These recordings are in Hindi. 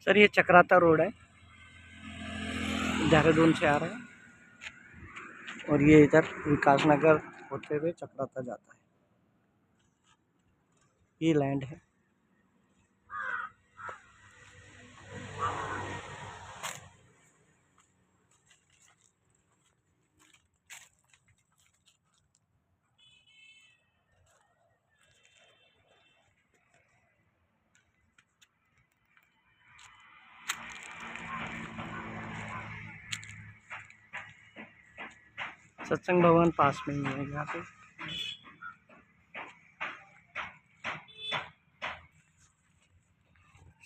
सर ये चक्राता रोड है, देहरादून से आ रहा है और ये इधर विकास नगर होते हुए चक्राता जाता है। ये लैंड है। सत्संग भवन पास में ही है यहाँ पे।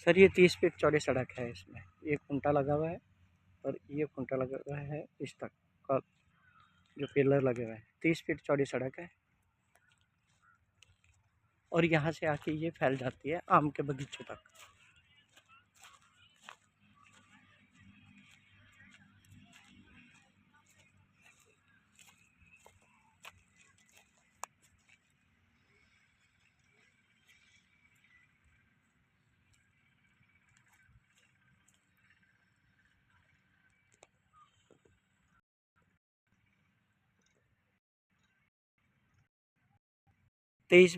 सर ये 30 फीट चौड़ी सड़क है, इसमें एक खूंटा लगा हुआ है और ये खूंटा लगा हुआ है इस तक का, जो पिलर लगे हुए हैं। 30 फीट चौड़ी सड़क है और यहाँ से आके ये फैल जाती है आम के बगीचे तक। तेईस